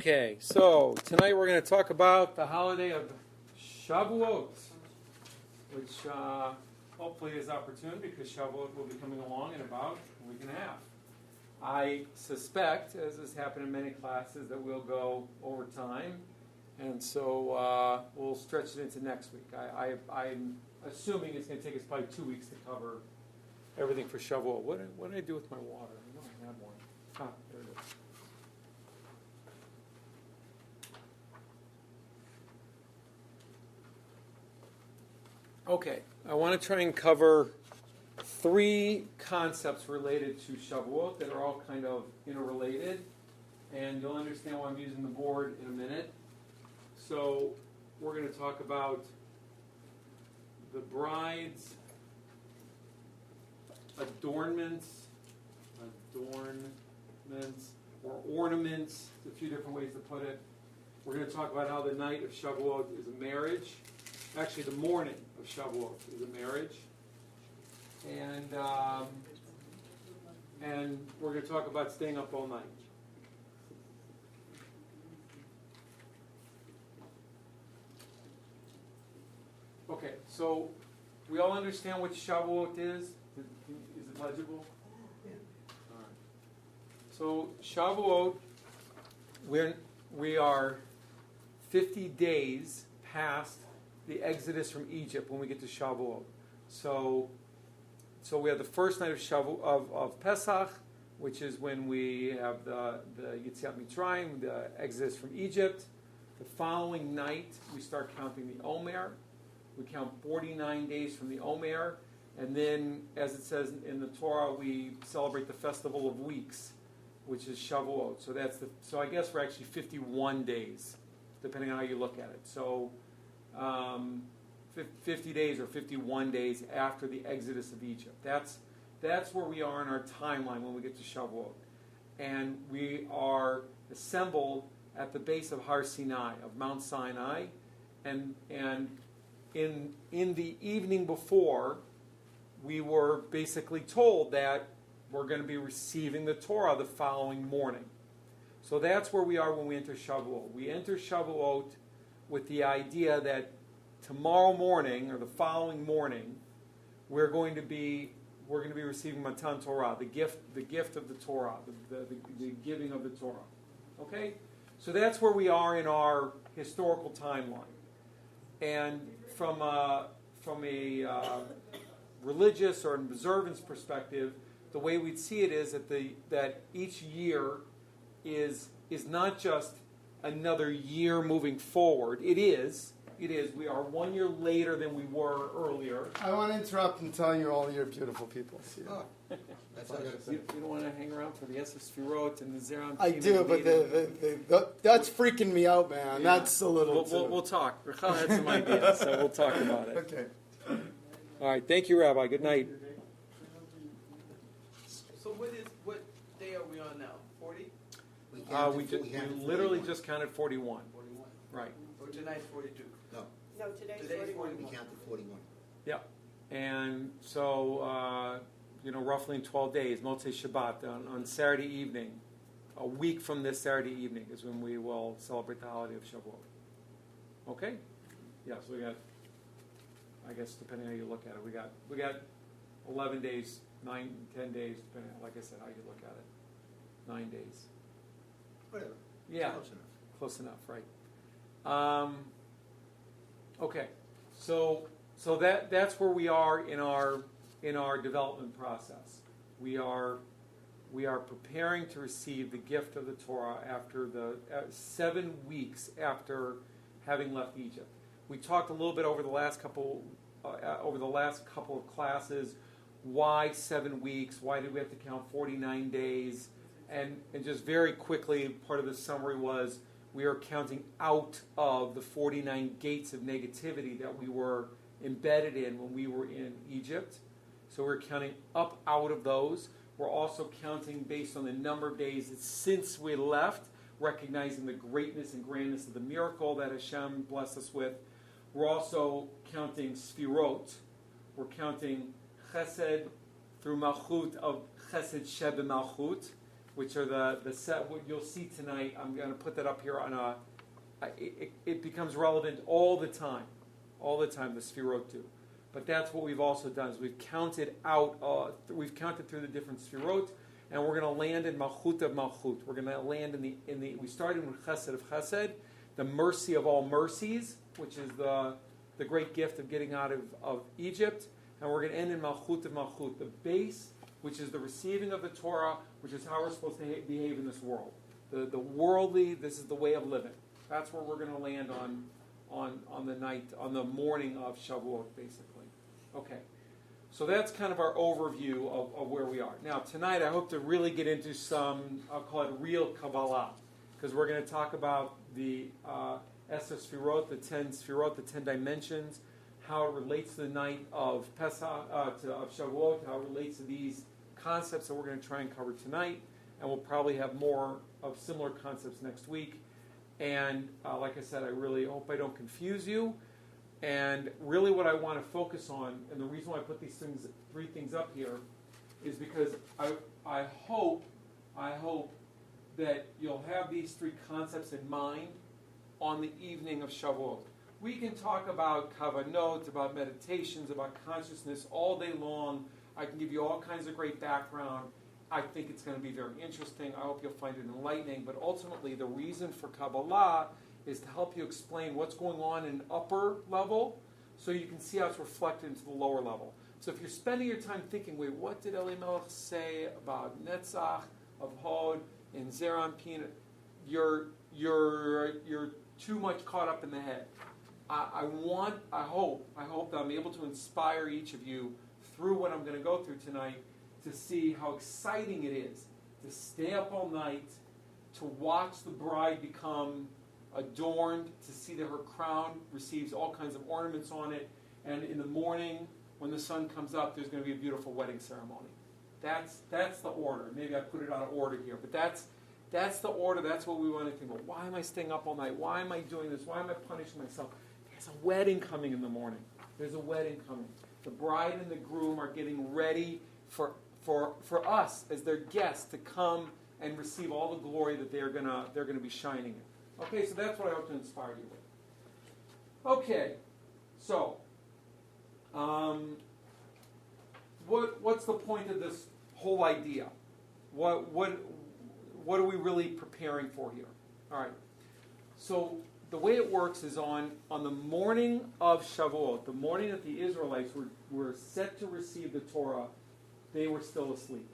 Okay, so tonight we're going to talk about the holiday of Shavuot, which hopefully is opportune because Shavuot will be coming along in about a week and a half. I suspect, as has happened in many classes, that we'll go over time, and so we'll stretch it into next week. I'm assuming it's going to take us probably 2 weeks to cover everything for Shavuot. What did I do with my water? I know I had one. Ah, there it is. Okay, I want to try and cover 3 concepts related to Shavuot that are all kind of interrelated, and you'll understand why I'm using the board in a minute. So we're going to talk about the bride's adornments, or ornaments, a few different ways to put it. We're going to talk about how the night of Shavuot is a marriage. Actually, the morning of Shavuot is a marriage. And we're going to talk about staying up all night. Okay, so we all understand what Shavuot is? Is it legible? Yeah. All right. So Shavuot, we are 50 days past the Exodus from Egypt when we get to Shavuot. So we have the first night of Shavuot of Pesach, which is when we have the Yetziat Mitzrayim, the Exodus from Egypt. The following night, we start counting the Omer. We count 49 days from the Omer, and then, as it says in the Torah, we celebrate the Festival of Weeks, which is Shavuot. So I guess we're actually 51 days, depending on how you look at it. So 50 days or 51 days after the Exodus of Egypt. That's where we are in our timeline when we get to Shavuot. And we are assembled at the base of Har Sinai, of Mount Sinai. And in the evening before, we were basically told that we're going to be receiving the Torah the following morning. So that's where we are when we enter Shavuot. We enter Shavuot with the idea that tomorrow morning or the following morning, we're going to be receiving Matan Torah, the gift of the Torah, the giving of the Torah. Okay, so that's where we are in our historical timeline. And from a religious or observance perspective, the way we'd see it is that each year is not just another year moving forward. It is. We are 1 year later than we were earlier. I want to interrupt and tell you all you're beautiful people. Oh. That's you don't want to hang around for the Esses Firot and the Zeran. I do, but that's freaking me out, man. Yeah. That's a little. We'll talk. Rachel had some ideas, so we'll talk about it. Okay. All right. Thank you, Rabbi. Good night. So what day are we on now? 40? We literally just counted 41. 41. Right. So tonight's 42. No, today's 41. We counted 41. Yeah. And so, roughly in 12 days, Motzei Shabbat, on Saturday evening, a week from this Saturday evening is when we will celebrate the holiday of Shavuot. Okay? Yeah, so we got, I guess, depending on how you look at it, we got 11 days, 9, 10 days, depending on, like I said, how you look at it. 9 days. Whatever. Yeah. Close enough, right. Okay, so that's where we are in our development process. We are preparing to receive the gift of the Torah after 7 weeks after having left Egypt. We talked a little bit over the last couple of classes. Why 7 weeks? Why did we have to count 49 days? And just very quickly, part of the summary was, we are counting out of the 49 gates of negativity that we were embedded in when we were in Egypt. So we're counting up out of those. We're also counting based on the number of days since we left, recognizing the greatness and grandness of the miracle that Hashem blessed us with. We're also counting Sfirot. We're counting Chesed through Malchut of Chesed Sheb Malchut. which are the set, what you'll see tonight. I'm going to put that up here on it becomes relevant all the time, the Sfirot do. But that's what we've also done, is we've counted through the different Sfirot, and we're going to land in Malchut of Malchut. We're going to land in the we started with Chesed of Chesed, the mercy of all mercies, which is the great gift of getting out of Egypt, and we're going to end in Malchut of Malchut, the base, which is the receiving of the Torah, which is how we're supposed to behave in this world. The worldly, this is the way of living. That's where we're going to land on the morning of Shavuot, basically. Okay, so that's kind of our overview of where we are. Now, tonight I hope to really get into some, I'll call it real Kabbalah, because we're going to talk about the Esther Sfirot, the 10 Sfirot, the 10 dimensions, how it relates to the night of Pesach, of Shavuot, how it relates to these concepts that we're going to try and cover tonight, and we'll probably have more of similar concepts next week. And like I said, I really hope I don't confuse you. And really what I want to focus on, and the reason why I put these three things up here, is because I hope that you'll have these three concepts in mind on the evening of Shavuot. We can talk about kavanot, about meditations, about consciousness all day long. I can give you all kinds of great background. I think it's going to be very interesting. I hope you'll find it enlightening. But ultimately, the reason for Kabbalah is to help you explain what's going on in upper level so you can see how it's reflected into the lower level. So if you're spending your time thinking, wait, what did Elimelech say about Netzach, of Hod, and Zeranpin? You're too much caught up in the head. I hope that I'm able to inspire each of you through what I'm going to go through tonight to see how exciting it is to stay up all night, to watch the bride become adorned, to see that her crown receives all kinds of ornaments on it, and in the morning, when the sun comes up, there's going to be a beautiful wedding ceremony. That's the order. Maybe I put it out of order here, but that's the order. That's what we want to think about. Why am I staying up all night? Why am I doing this? Why am I punishing myself? There's a wedding coming in the morning. There's a wedding coming. The bride and the groom are getting ready for us as their guests to come and receive all the glory that they're gonna be shining in. Okay, so that's what I hope to inspire you with. Okay, so what's the point of this whole idea? What are we really preparing for here? All right. So the way it works is on the morning of Shavuot, the morning that the Israelites were set to receive the Torah, they were still asleep.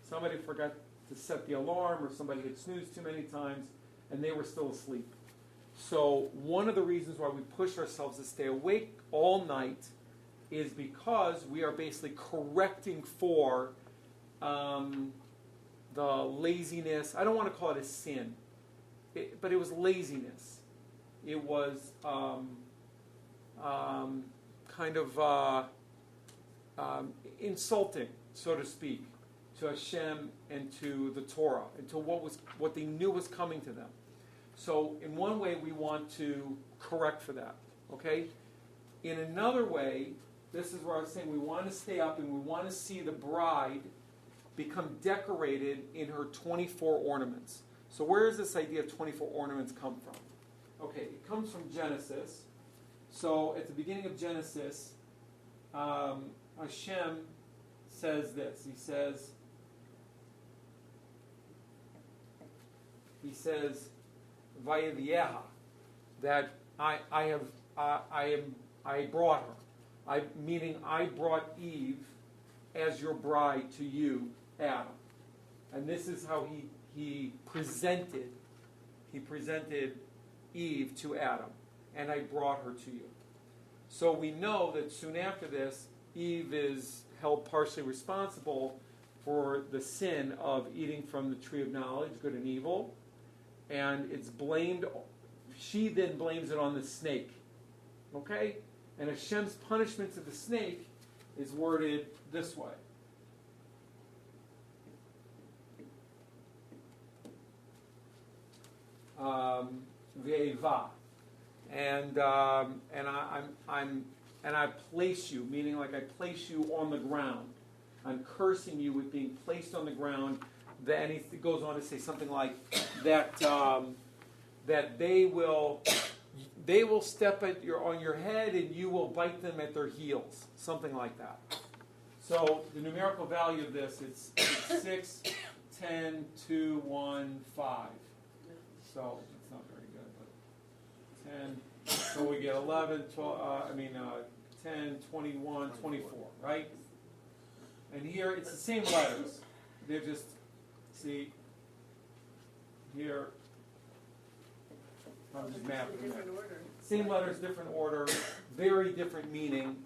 Somebody forgot to set the alarm, or somebody had snoozed too many times, and they were still asleep. So one of the reasons why we push ourselves to stay awake all night is because we are basically correcting for the laziness. I don't want to call it a sin, but it was laziness. It was kind of insulting, so to speak, to Hashem and to the Torah, and to what they knew was coming to them. So in one way, we want to correct for that, okay? In another way, this is where I was saying we want to stay up and we want to see the bride become decorated in her 24 ornaments. So where does this idea of 24 ornaments come from? Okay, it comes from Genesis. So at the beginning of Genesis, Hashem says this. He says, Vayevyeha, that I brought her. Meaning I brought Eve as your bride to you, Adam. And this is how he presented Eve to Adam. And I brought her to you. So we know that soon after this, Eve is held partially responsible for the sin of eating from the tree of knowledge, good and evil. And it's blamed, she then blames it on the snake. Okay? And Hashem's punishment to the snake is worded this way. Ve'eva. And I place you, meaning like I place you on the ground. I'm cursing you with being placed on the ground then it goes on to say something like that that they will step on your head and you will bite them at their heels, something like that. So the numerical value of this is 6, 10, 2, 1, 5. So it's not very good, but 10. So we get 11, 12, 10, 21, 24, right? And here it's the same letters. They're just, see, here, I'm just mapping them. Different order. Same letters, different order, very different meaning,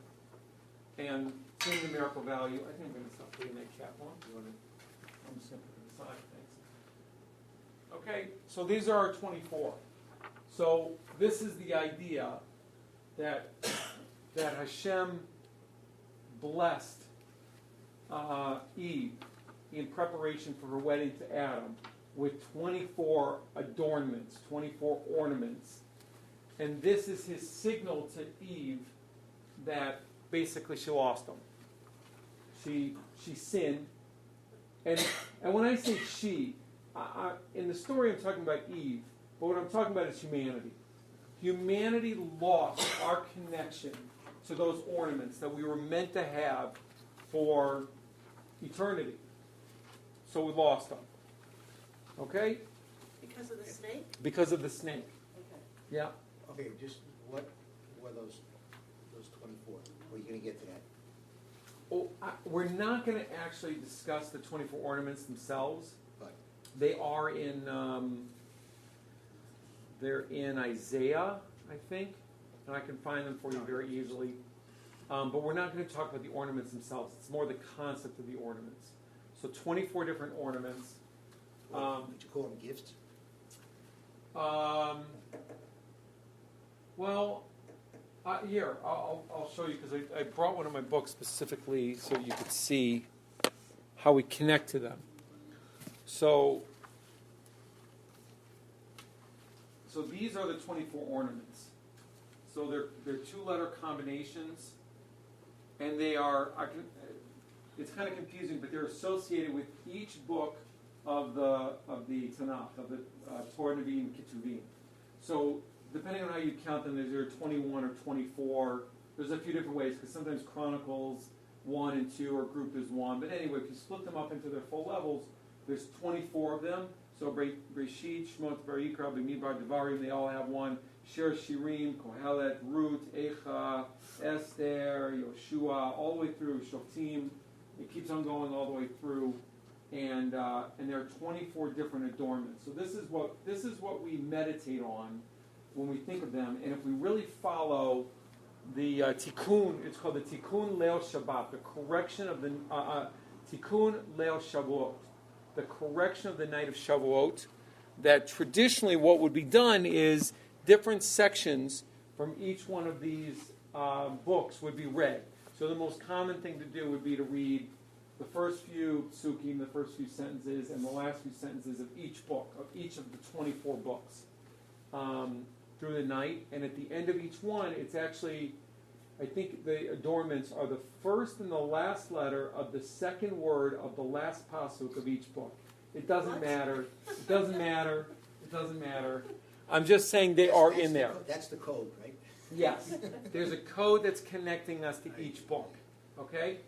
and same numerical value. I think I'm going to stop putting that cap on. I'm just going to put it aside. Thanks. Okay, so these are our 24. So this is the idea that Hashem blessed Eve in preparation for her wedding to Adam with 24 adornments, 24 ornaments. And this is his signal to Eve that basically she lost them. She sinned. And when I say she, in the story I'm talking about Eve, but what I'm talking about is humanity. Humanity lost our connection to those ornaments that we were meant to have for eternity. So we lost them. Okay? Because of the snake? Because of the snake. Okay. Yeah. Okay, just what were those 24? Are you going to get to that? Oh, we're not going to actually discuss the 24 ornaments themselves. But They are in, they're in Isaiah, I think, and I can find them for you very easily. But we're not going to talk about the ornaments themselves. It's more the concept of the ornaments. So 24 different ornaments. would you call them gifts? Well, here, I'll show you, because I brought one of my books specifically so you could see how we connect to them. So these are the 24 ornaments. So they're two-letter combinations, and they are, it's kind of confusing, but they're associated with each book of the Tanakh, of the Torah, Nevi'im, Ketuvim. So depending on how you count them, there's either 21 or 24. There's a few different ways, because sometimes Chronicles 1 and 2 are grouped as one. But anyway, if you split them up into their full levels, there's 24 of them. So Breshit, Shmot, Vayikra, B'midbar, Devarim, they all have one. Shir Shirim, Kohelet, Ruth, Eicha, Esther, Yoshua, all the way through Shoftim. It keeps on going all the way through. And there are 24 different adornments. So this is what we meditate on when we think of them. And if we really follow the Tikkun, it's called the Tikkun Leil Shabbat, the correction of the Tikkun Leil Shavuot, the correction of the night of Shavuot. That traditionally, what would be done is different sections from each one of these books would be read. So the most common thing to do would be to read the first few psukim, the first few sentences, and the last few sentences of each book, of each of the 24 books, through the night. And at the end of each one, it's actually, I think the adornments are the first and the last letter of the second word of the last pasuk of each book. It doesn't matter. It doesn't matter. It doesn't matter. I'm just saying they are in there. That's the code, right? Yes. There's a code that's connecting us to each book. Okay?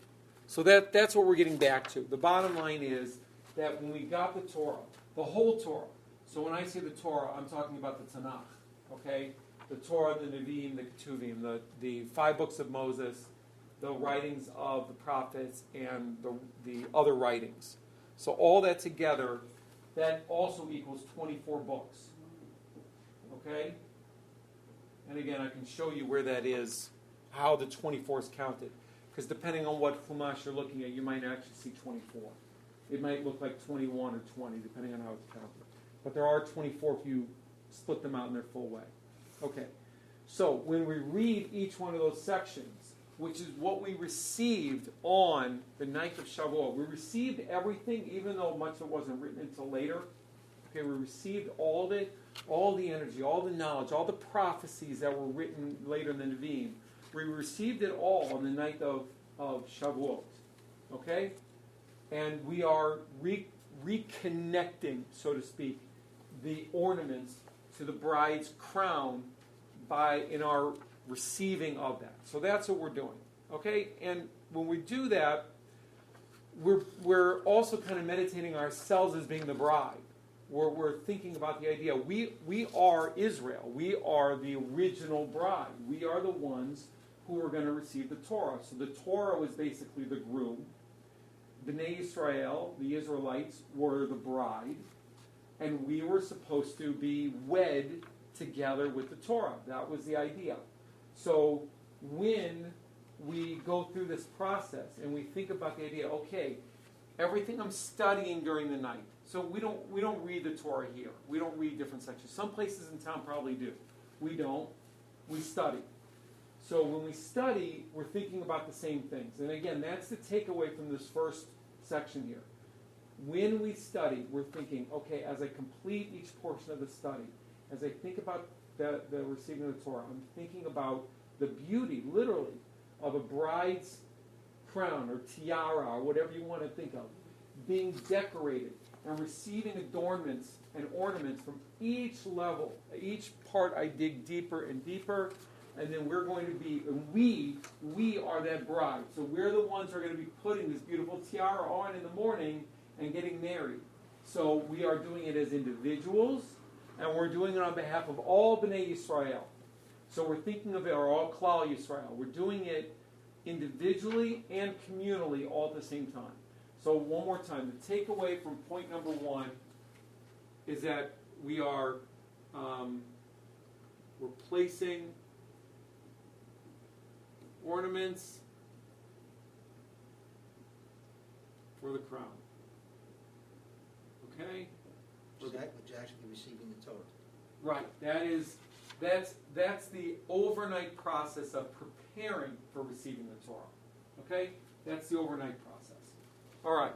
So that's what we're getting back to. The bottom line is that when we got the Torah, the whole Torah, so when I say the Torah, I'm talking about the Tanakh. Okay? The Torah, the Nevi'im, the Ketuvim, the 5 books of Moses, the writings of the prophets, and the other writings. So all that together, that also equals 24 books. Okay? And again, I can show you where that is, how the 24 is counted. Because depending on what Chumash you're looking at, you might actually see 24. It might look like 21 or 20, depending on how it's counted. But there are 24 if you split them out in their full way. Okay, so when we read each one of those sections, which is what we received on the night of Shavuot, we received everything, even though much of it wasn't written until later. Okay, we received all the energy, all the knowledge, all the prophecies that were written later in the Nevi'im. We received it all on the night of Shavuot. Okay? And we are reconnecting, so to speak, the ornaments to the bride's crown in our receiving of that. So that's what we're doing. Okay? And when we do that, we're also kind of meditating ourselves as being the bride. We're thinking about the idea. We are Israel. We are the original bride. We are the ones who are going to receive the Torah. So the Torah was basically the groom. Bnei Israel, the Israelites, were the bride. And we were supposed to be wed together with the Torah. That was the idea. So when we go through this process and we think about the idea, okay, everything I'm studying during the night. So we don't read the Torah here. We don't read different sections. Some places in town probably do. We don't. We study. So when we study, we're thinking about the same things. And again, that's the takeaway from this first section here. When we study, we're thinking, okay, as I complete each portion of the study, as I think about the receiving of the Torah, I'm thinking about the beauty, literally, of a bride's crown or tiara or whatever you want to think of, being decorated and receiving adornments and ornaments from each level. Each part I dig deeper and deeper, and then we're going to be, and we are that bride. So we're the ones who are going to be putting this beautiful tiara on in the morning and getting married. So we are doing it as individuals, and we're doing it on behalf of all Bnei Israel. So we're thinking of it, or all Klal Yisrael. We're doing it individually and communally all at the same time. So one more time, the takeaway from point number one is that we are we're placing ornaments for the crown. Okay? Which is actually receiving the Torah. Right. That's the overnight process of preparing for receiving the Torah. Okay? That's the overnight process. All right.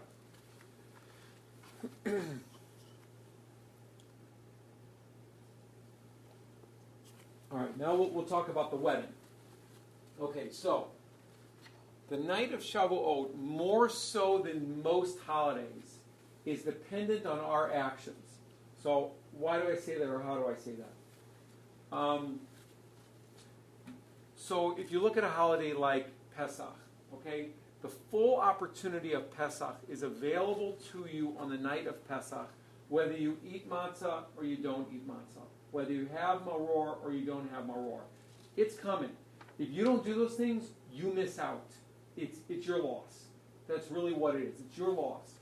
All right, now we'll talk about the wedding. Okay, so the night of Shavuot, more so than most holidays, is dependent on our actions. So why do I say that, or how do I say that? So if you look at a holiday like Pesach, okay, the full opportunity of Pesach is available to you on the night of Pesach, whether you eat matzah or you don't eat matzah, whether you have maror or you don't have maror. It's coming. If you don't do those things, you miss out. It's your loss. That's really what it is. It's your loss.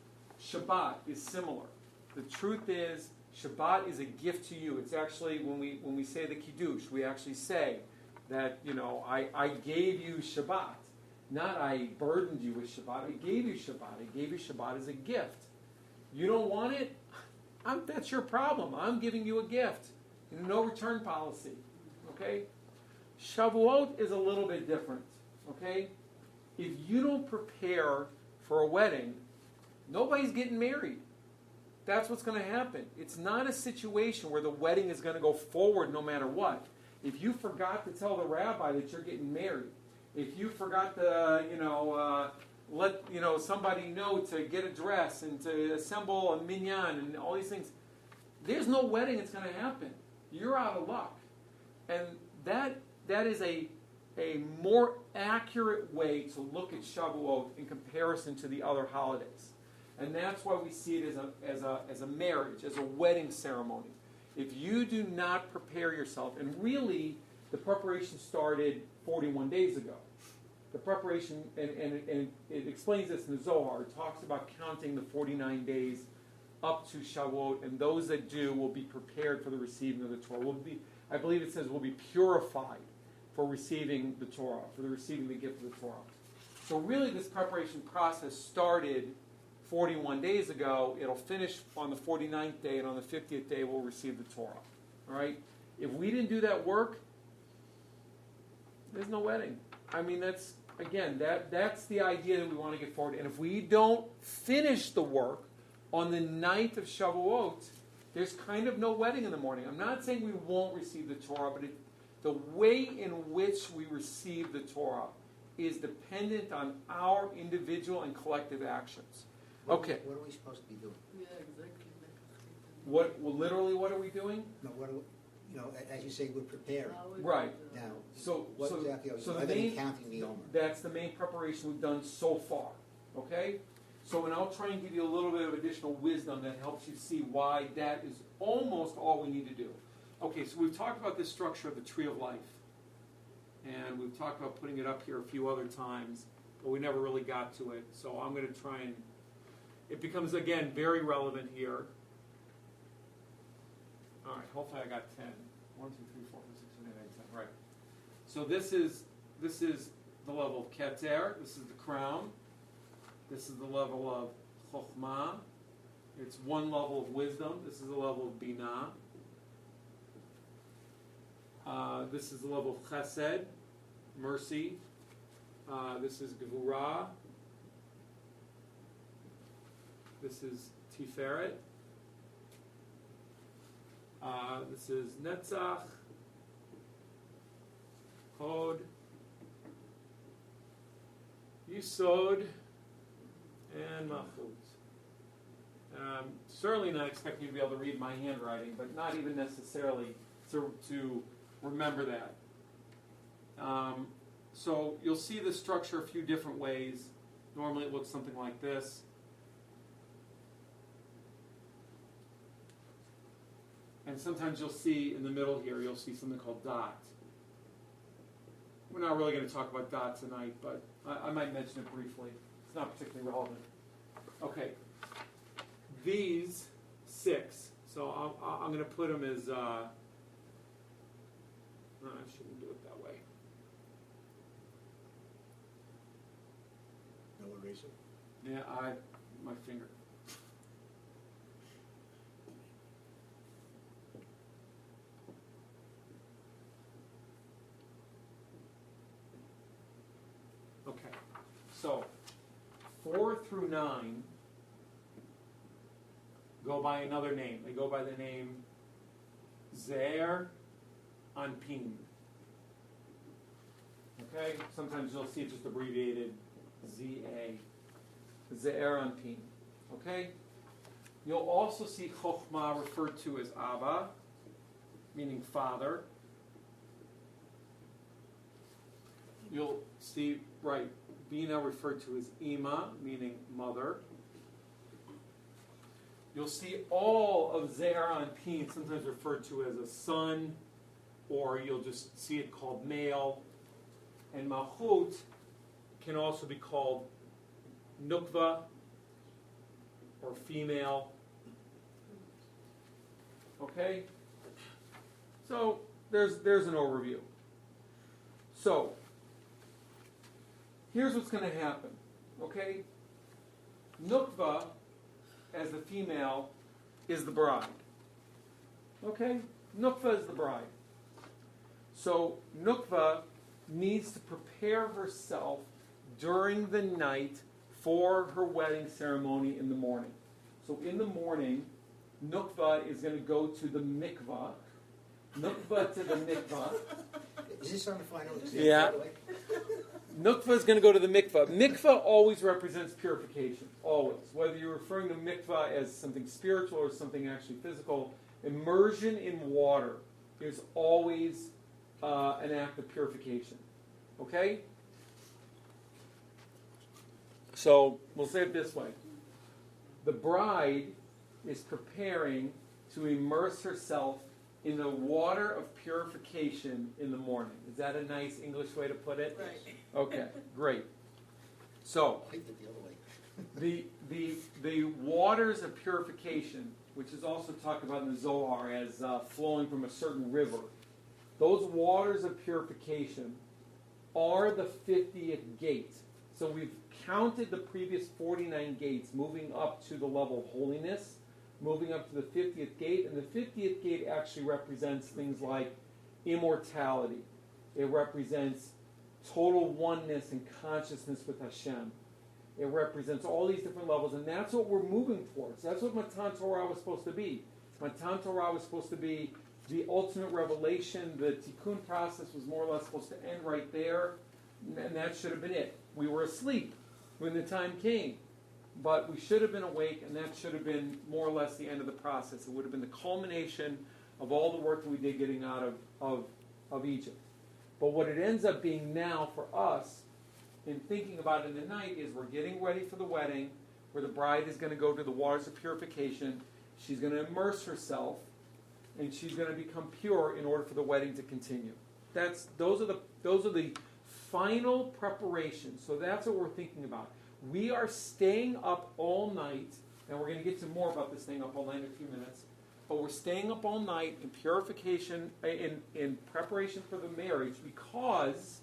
Shabbat is similar. The truth is, Shabbat is a gift to you. It's actually, when we say the Kiddush, we actually say that, I gave you Shabbat. Not I burdened you with Shabbat. I gave you Shabbat. I gave you Shabbat as a gift. You don't want it? That's your problem. I'm giving you a gift. No return policy. Okay? Shavuot is a little bit different. Okay? If you don't prepare for a wedding, nobody's getting married. That's what's going to happen. It's not a situation where the wedding is going to go forward no matter what. If you forgot to tell the rabbi that you're getting married, if you forgot to, let somebody know to get a dress and to assemble a minyan and all these things, there's no wedding that's going to happen. You're out of luck. And that is a more accurate way to look at Shavuot in comparison to the other holidays. And that's why we see it as a marriage, as a wedding ceremony. If you do not prepare yourself, and really the preparation started 41 days ago. The preparation, and it explains this in the Zohar. It talks about counting the 49 days up to Shavuot, and those that do will be prepared for the receiving of the Torah. I believe it says will be purified for receiving the Torah, for the receiving the gift of the Torah. So really this preparation process started 41 days ago. It'll finish on the 49th day, and on the 50th day we'll receive the Torah. All right? If we didn't do that work, there's no wedding. I mean, that's the idea that we want to get forward. And if we don't finish the work on the night of Shavuot, there's kind of no wedding in the morning. I'm not saying we won't receive the Torah, but the way in which we receive the Torah is dependent on our individual and collective actions. Okay. What are we supposed to be doing? Yeah, exactly. Literally, what are we doing? No, what are we, as you say, we're preparing. Right. Now, So, what so, exactly so are the they main, counting the Omer? that's the main preparation we've done so far, okay? So, and I'll try and give you a little bit of additional wisdom that helps you see why that is almost all we need to do. Okay, so we've talked about this structure of the tree of life, and we've talked about putting it up here a few other times, but we never really got to it. So I'm going to try and, it becomes, again, very relevant here. All right, hopefully I got 10. 1, 2, 3, 4, 5, 6, 7, 8, 9, 10. Right. So this is the level of Keter. This is the crown. This is the level of Chokhmah. It's one level of wisdom. This is the level of Binah. This is the level of Chesed, mercy. This is Gevurah. This is Tiferet. This is Netzach, Hod, Yisod, and Malchut. Certainly not expecting you to be able to read my handwriting, but not even necessarily to remember that. So you'll see the structure a few different ways. Normally it looks something like this. And sometimes you'll see in the middle here, you'll see something called dot. We're not really going to talk about dot tonight, but I might mention it briefly. It's not particularly relevant. Okay. These 6. So I'm going to put them as, I shouldn't do it that way. No eraser? Yeah, my finger. Okay, so 4 through 9 go by another name. They go by the name Zer Anpin. Okay, sometimes you'll see it just abbreviated ZA. Zer Anpin. Okay, you'll also see Chokhmah referred to as Abba, meaning father. You'll see, right, Bina referred to as Ima, meaning mother. You'll see all of Zer Anpin sometimes referred to as a son, or you'll just see it called male. And Malchut can also be called Nukva, or female. Okay? So there's an overview. So here's what's going to happen. Okay? Nukva, as the female, is the bride. Okay? Nukva is the bride. So Nukva needs to prepare herself during the night for her wedding ceremony in the morning. So in the morning, Nukva is going to go to the mikvah. Nukva to the mikvah. Is this on the final exam, Yeah. by the way? Nukva is going to go to the mikvah. Mikvah always represents purification, always. Whether you're referring to mikvah as something spiritual or something actually physical, immersion in water is always an act of purification. Okay? So we'll say it this way. The bride is preparing to immerse herself in the water of purification in the morning. Is that a nice English way to put it? Right. Okay, great. So, I think it the other way. the waters of purification, which is also talked about in the Zohar as flowing from a certain river, those waters of purification are the 50th gate. So we've counted the previous 49 gates, moving up to the level of holiness, moving up to the 50th gate, and the 50th gate actually represents things like immortality. It represents total oneness and consciousness with Hashem. It represents all these different levels, and that's what we're moving towards. That's what Matan Torah was supposed to be. Matan Torah was supposed to be the ultimate revelation. The tikkun process was more or less supposed to end right there, and that should have been it. We were asleep when the time came. but we should have been awake, and that should have been more or less the end of the process. It would have been the culmination of all the work that we did getting out of Egypt. But what it ends up being now for us, in thinking about it in the night, is we're getting ready for the wedding, where the bride is going to go to the waters of purification. She's going to immerse herself, and she's going to become pure in order for the wedding to continue. Those are the final preparations. So that's what we're thinking about. We are staying up all night, and we're going to get to more about this staying up all night in a few minutes. But we're staying up all night in purification, in preparation for the marriage, because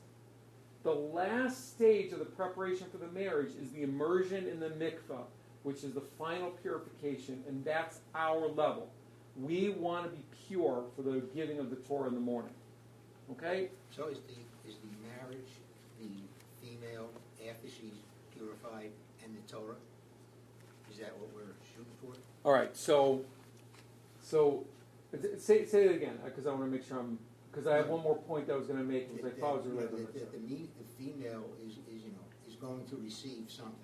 the last stage of the preparation for the marriage is the immersion in the mikveh, which is the final purification, and that's our level. We want to be pure for the giving of the Torah in the morning. Okay? So is the marriage the female after she's purified and the Torah? Is that what we're shooting for? All right. So say it again, because I want to make sure because I have one more point that I was going to make, because I thought it was related to the female is going to receive something.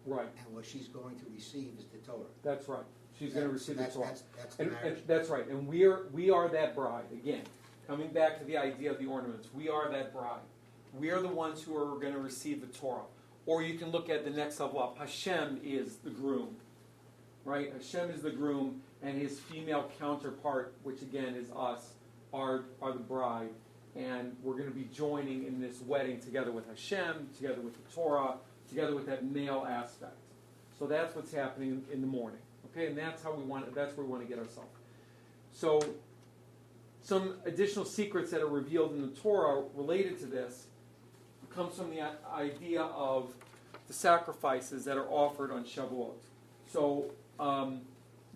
Right. And what she's going to receive is the Torah. That's right. She's going to receive the Torah. That's the marriage. And that's right. And we are that bride. Again, coming back to the idea of the ornaments, we are that bride. We are the ones who are going to receive the Torah. Or you can look at the next level up. Hashem is the groom. Right? Hashem is the groom, and his female counterpart, which again is us, are the bride. And we're going to be joining in this wedding together with Hashem, together with the Torah, together with that male aspect. So that's what's happening in the morning. Okay, and that's where we want to get ourselves. So some additional secrets that are revealed in the Torah related to this comes from the idea of the sacrifices that are offered on Shavuot. So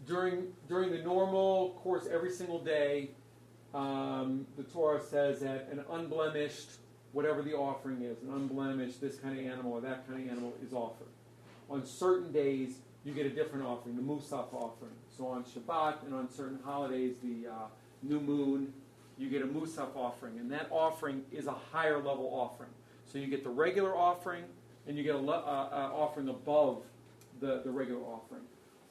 during the normal course, every single day, the Torah says that an unblemished, whatever the offering is, an unblemished, this kind of animal or that kind of animal is offered. On certain days, you get a different offering, the Musaf offering. So on Shabbat and on certain holidays, the new moon, you get a Musaf offering. And that offering is a higher level offering. So you get the regular offering, and you get an offering above the regular offering.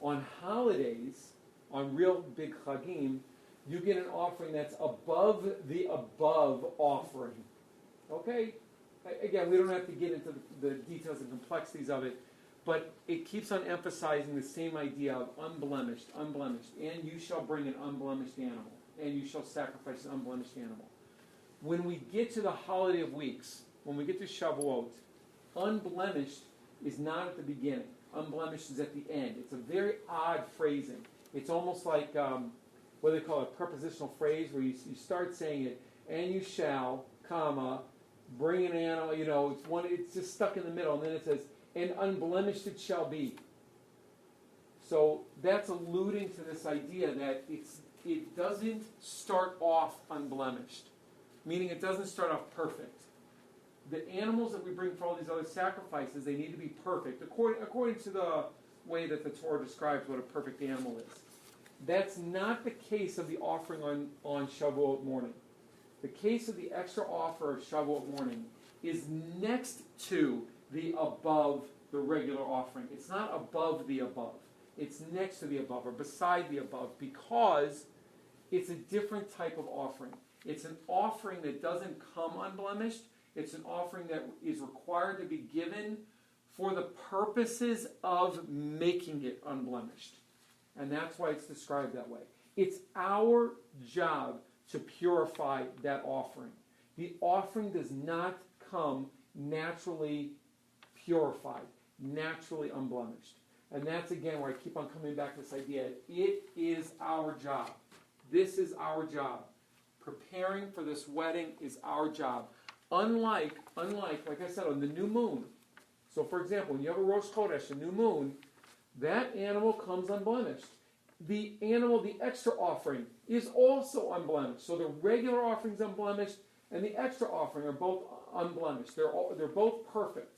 On holidays, on real big Chagim, you get an offering that's above the above offering. Okay? Again, we don't have to get into the details and complexities of it, but it keeps on emphasizing the same idea of unblemished, and you shall bring an unblemished animal, and you shall sacrifice an unblemished animal. When we get to the holiday of weeks, when we get to Shavuot, unblemished is not at the beginning. Unblemished is at the end. It's a very odd phrasing. It's almost like what they call a prepositional phrase, where you start saying it, and you shall, comma, bring an animal, it's just stuck in the middle, and then it says, and unblemished it shall be. So that's alluding to this idea that it doesn't start off unblemished, meaning it doesn't start off perfect. The animals that we bring for all these other sacrifices, they need to be perfect, according to the way that the Torah describes what a perfect animal is. That's not the case of the offering on Shavuot morning. The case of the extra offer of Shavuot morning is next to the above the regular offering. It's not above the above. It's next to the above or beside the above, because it's a different type of offering. It's an offering that doesn't come unblemished. It's an offering that is required to be given for the purposes of making it unblemished. And that's why it's described that way. It's our job to purify that offering. The offering does not come naturally purified, naturally unblemished. And that's, again, where I keep on coming back to this idea. It is our job. This is our job. Preparing for this wedding is our job. Unlike, like I said, on the new moon. So, for example, when you have a Rosh Chodesh, a new moon, that animal comes unblemished. The animal, the extra offering, is also unblemished. So the regular offering is unblemished, and the extra offering are both unblemished. They're both perfect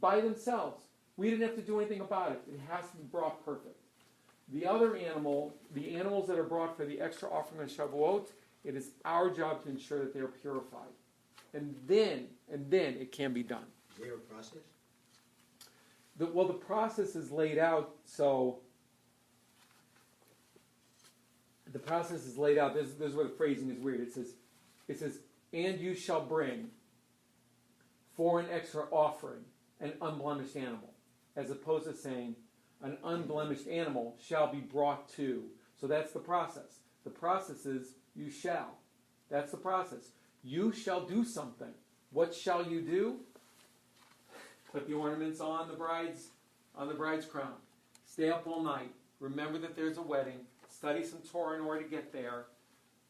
by themselves. We didn't have to do anything about it. It has to be brought perfect. The other animal, the animals that are brought for the extra offering on Shavuot, it is our job to ensure that they are purified. And then it can be done. Is there a process? the process is laid out so. The process is laid out. This is where the phrasing is weird. It says, and you shall bring for an extra offering an unblemished animal, as opposed to saying an unblemished animal shall be brought to. So that's the process. The process is you shall. That's the process. You shall do something. What shall you do? Put the ornaments on the bride's crown. Stay up all night. Remember that there's a wedding. Study some Torah in order to get there.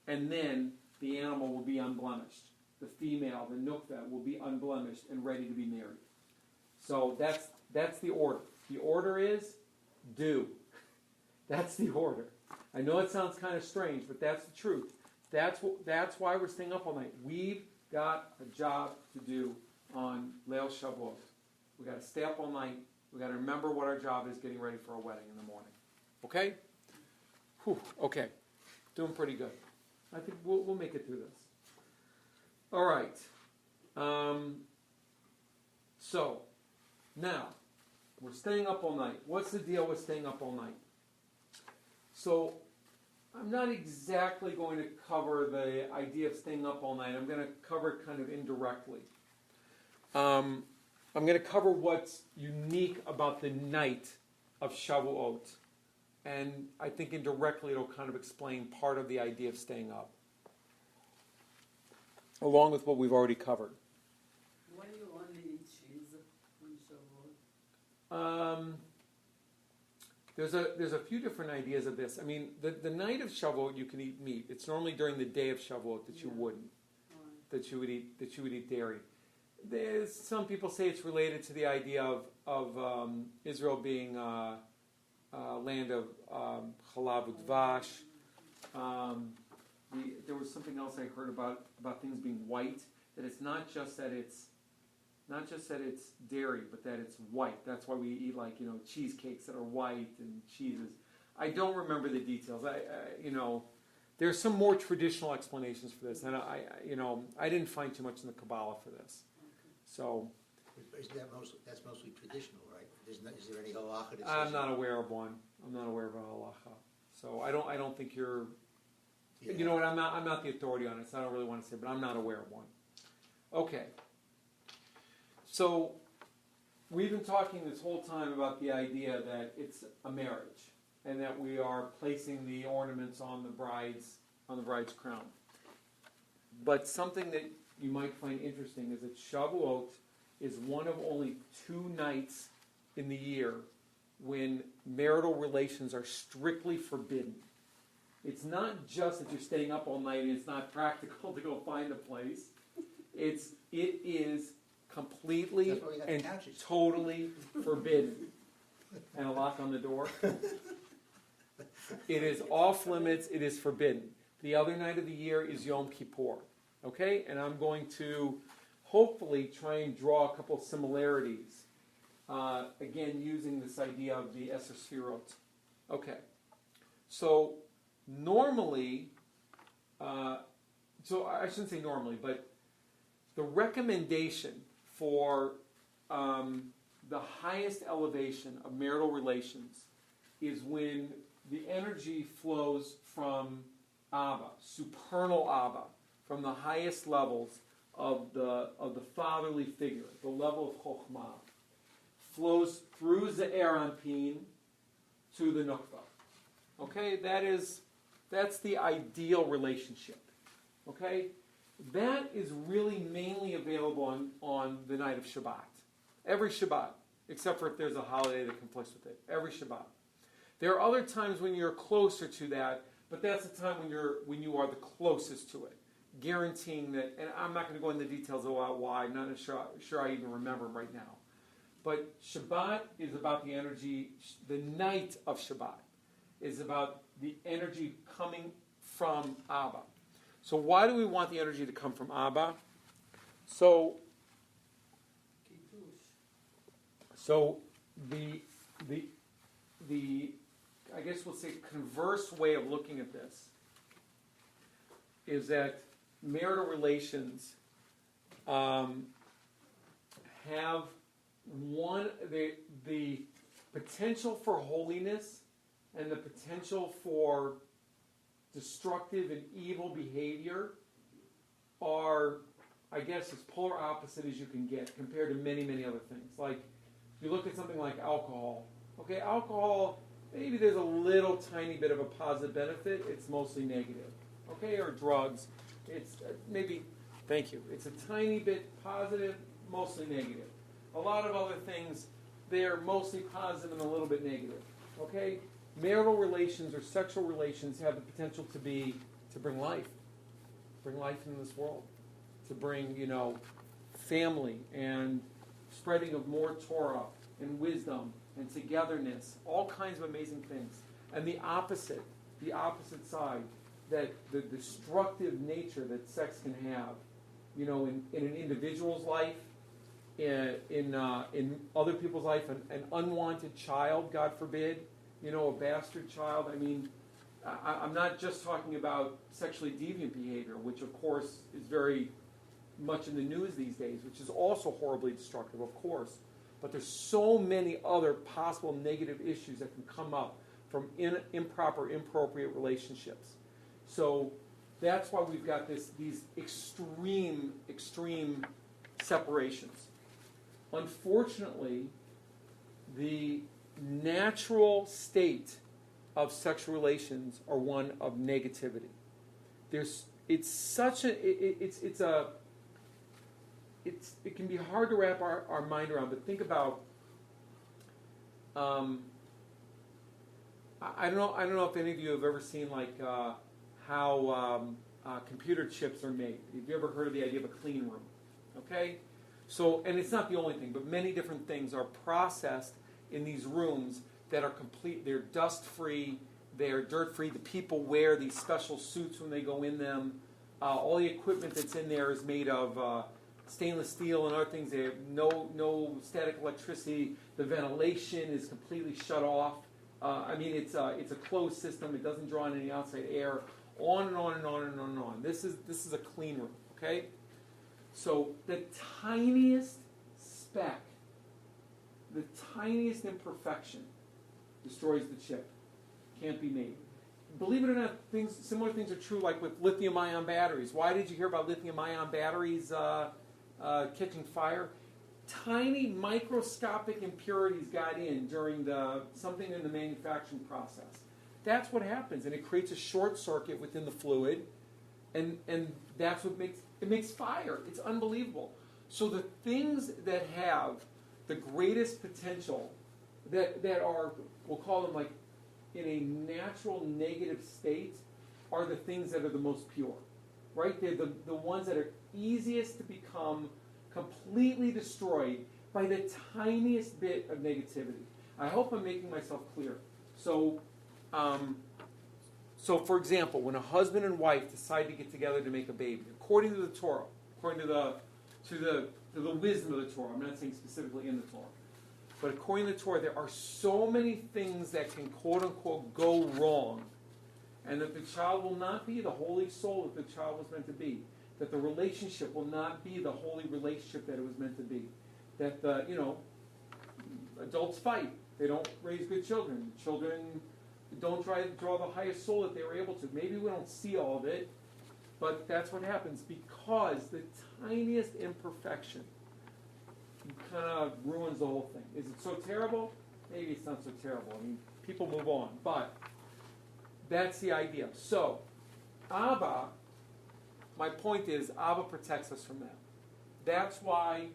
And then the animal will be unblemished. The female, the nukva, will be unblemished and ready to be married. So that's the order. The order is do. That's the order. I know it sounds kind of strange, but that's the truth. That's why we're staying up all night. We've got a job to do on Leil Shavuot. We've got to stay up all night. We've got to remember what our job is, getting ready for a wedding in the morning. Okay? Whew, okay. Doing pretty good. I think we'll make it through this. All right. So, now, we're staying up all night. What's the deal with staying up all night? So, I'm not exactly going to cover the idea of staying up all night. I'm going to cover it kind of indirectly. I'm going to cover what's unique about the night of Shavuot. And I think indirectly it'll kind of explain part of the idea of staying up, along with what we've already covered. Why do you only eat cheese on Shavuot? There's a few different ideas of this. I mean, the night of Shavuot you can eat meat. It's normally during the day of Shavuot that you wouldn't, that you would eat dairy. There's some people say it's related to the idea of Israel being land of chalav udvash. There was something else I heard about things being white. That it's not just that it's dairy, but that it's white. That's why we eat cheesecakes that are white and cheeses. I don't remember the details. There's some more traditional explanations for this, and I didn't find too much in the Kabbalah for this. So That's mostly traditional, right? Is there any halacha that says I'm not aware of one. I'm not aware of a halacha. So I don't think you're. Yeah. You know what? I'm not the authority on it, so I don't really want to say, but I'm not aware of one. Okay. So we've been talking this whole time about the idea that it's a marriage, and that we are placing the ornaments on the bride's crown. But something that you might find interesting is that Shavuot is one of only 2 nights in the year when marital relations are strictly forbidden. It's not just that you're staying up all night and it's not practical to go find a place. It is completely That's why we got and couches. totally forbidden. And a lock on the door. It is off limits. It is forbidden. The other night of the year is Yom Kippur. Okay? And I'm going to hopefully try and draw a couple of similarities. Again, using this idea of the Eser Sfirot. Okay. So, normally, so I shouldn't say normally, but the recommendation for the highest elevation of marital relations is when the energy flows from Abba, supernal Abba, from the highest levels of the fatherly figure, the level of Chokhmah, flows through Ze'er Anpin to the Nukva. Okay, that's the ideal relationship. Okay, that is really mainly available on the night of Shabbat. Every Shabbat, except for if there's a holiday that conflicts with it. Every Shabbat. There are other times when you're closer to that, but that's the time when you are the closest to it, guaranteeing that. And I'm not going to go into details about why. I'm not sure I even remember them right now. But Shabbat is about the energy. The night of Shabbat is about the energy coming from Abba. So why do we want the energy to come from Abba? So the I guess we'll say converse way of looking at this is that marital relations have the potential for holiness and the potential for destructive and evil behavior are, I guess, as polar opposite as you can get compared to many, many other things. Like, you look at something like alcohol. Okay, alcohol, maybe there's a little tiny bit of a positive benefit. It's mostly negative. Okay, or drugs. It's maybe, thank you, it's a tiny bit positive, mostly negative. A lot of other things, they're mostly positive and a little bit negative. Okay? Marital relations or sexual relations have the potential to bring life into this world, to bring, family and spreading of more Torah and wisdom and togetherness, all kinds of amazing things. And the opposite side, that the destructive nature that sex can have, in an individual's life, in other people's life, an unwanted child, God forbid, a bastard child. I mean, I'm not just talking about sexually deviant behavior, which of course is very much in the news these days, which is also horribly destructive, of course. But there's so many other possible negative issues that can come up from improper, inappropriate relationships. So that's why we've got these extreme separations. Unfortunately, the natural state of sexual relations are one of negativity. It can be hard to wrap our mind around, but think about, I don't know if any of you have ever seen how computer chips are made. Have you ever heard of the idea of a clean room? Okay? So, and it's not the only thing, but many different things are processed in these rooms that are complete. They're dust-free, they're dirt-free. The people wear these special suits when they go in them. All the equipment that's in there is made of stainless steel and other things. They have no static electricity. The ventilation is completely shut off. It's a closed system. It doesn't draw in any outside air. On and on and on and on and on. This is a clean room, okay? So the tiniest speck, the tiniest imperfection destroys the chip. Can't be made. Believe it or not, similar things are true like with lithium-ion batteries. Why did you hear about lithium-ion batteries catching fire? Tiny microscopic impurities got in during something in the manufacturing process. That's what happens, and it creates a short circuit within the fluid, and that's what makes fire. It's unbelievable. So the things that have the greatest potential, that are, we'll call them like in a natural negative state, are the things that are the most pure, right? They're the ones that are easiest to become completely destroyed by the tiniest bit of negativity. I hope I'm making myself clear. So for example, when a husband and wife decide to get together to make a baby, according to the Torah, according to the wisdom of the Torah, I'm not saying specifically in the Torah, but according to the Torah, there are so many things that can quote-unquote go wrong, and that the child will not be the holy soul that the child was meant to be, that the relationship will not be the holy relationship that it was meant to be, that adults fight, they don't raise good children, children don't try to draw the highest soul that they were able to. Maybe we don't see all of it, but that's what happens because the tiniest imperfection kind of ruins the whole thing. Is it so terrible? Maybe it's not so terrible. I mean, people move on, but that's the idea. So, Abba, my point is, Abba protects us from that. That's why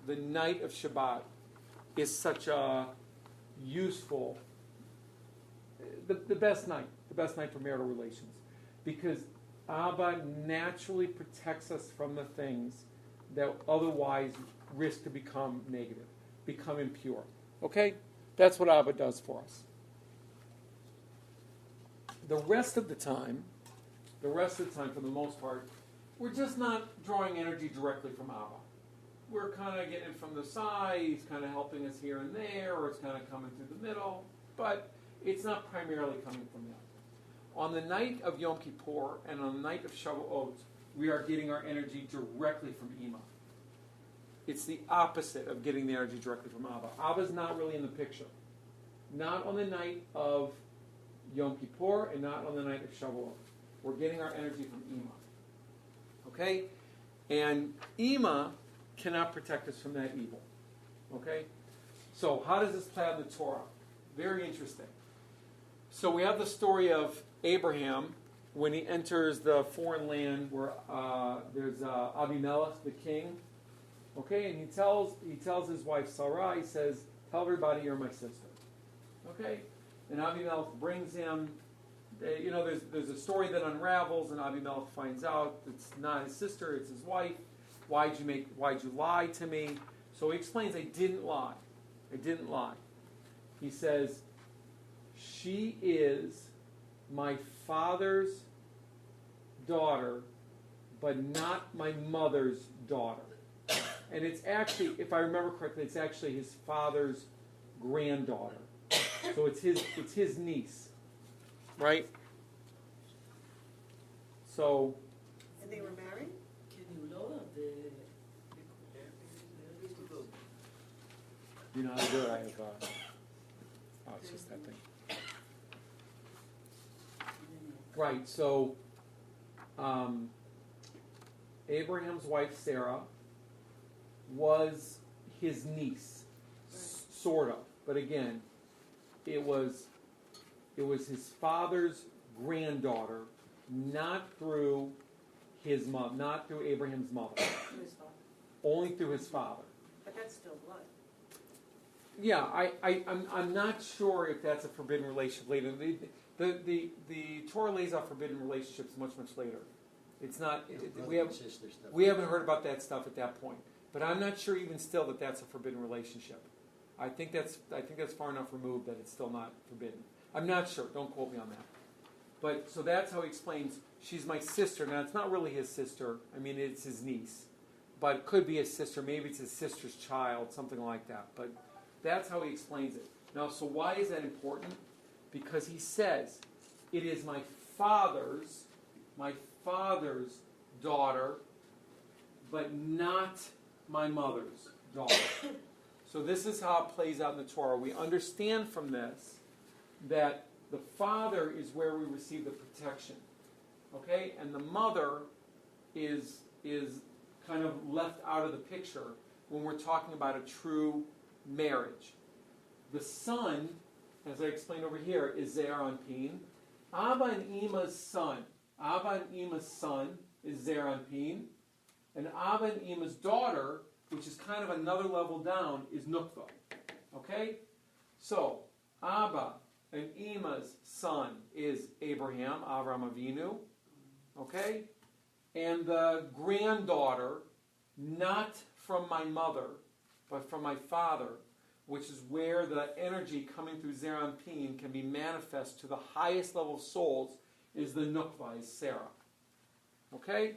the night of Shabbat is such a useful, the best night for marital relations, because Abba naturally protects us from the things that otherwise risk to become negative, become impure. Okay? That's what Abba does for us. The rest of the time, for the most part, we're just not drawing energy directly from Abba. We're kind of getting it from the side, he's kind of helping us here and there, or it's kind of coming through the middle, but it's not primarily coming from that. On the night of Yom Kippur and on the night of Shavuot, we are getting our energy directly from Ima. It's the opposite of getting the energy directly from Abba. Abba's not really in the picture. Not on the night of Yom Kippur and not on the night of Shavuot. We're getting our energy from Ima. Okay? And Ima cannot protect us from that evil. Okay? So how does this play out in the Torah? Very interesting. So we have the story of Abraham when he enters the foreign land where there's Abimelech, the king. Okay, and he tells his wife Sarah, he says, tell everybody you're my sister. Okay? And Abimelech brings him, there's a story that unravels, and Abimelech finds out it's not his sister, it's his wife. Why'd you lie to me? So he explains, I didn't lie. I didn't lie. He says, she is my father's daughter, but not my mother's daughter. And it's actually, if I remember correctly, it's actually his father's granddaughter. So it's his niece, right? So. And they were married? Can you lower the You know how to do it? I have, it's just that thing. Right, so Abraham's wife Sarah was his niece, sort of. But again, it was his father's granddaughter, not through his mom, not through Abraham's mother, Through his father. only through his father. But that's still blood. Yeah, I'm not sure if that's a forbidden relationship later. The Torah lays out forbidden relationships much later. It's not. We haven't heard about that stuff at that point. But I'm not sure even still that that's a forbidden relationship. I think that's far enough removed that it's still not forbidden. I'm not sure. Don't quote me on that. But so that's how he explains. She's my sister. Now it's not really his sister. I mean, it's his niece, but it could be his sister. Maybe it's his sister's child, something like that. But that's how he explains it. Now, so why is that important? Because he says, it is my father's daughter, but not my mother's daughter. So this is how it plays out in the Torah. We understand from this that the father is where we receive the protection. Okay? And the mother is kind of left out of the picture when we're talking about a true marriage. The son, as I explained over here, is Zeir Anpin. Abba and Ima's son. Abba and Ima's son is Zeir Anpin. And Abba and Ima's daughter, which is kind of another level down, is Nukva. Okay? So, Abba and Ima's son is Abraham, Avram Avinu. Okay? And the granddaughter, not from my mother, but from my father, which is where the energy coming through Zeir Anpin can be manifest to the highest level of souls, is the Nukva, is Sarah. Okay?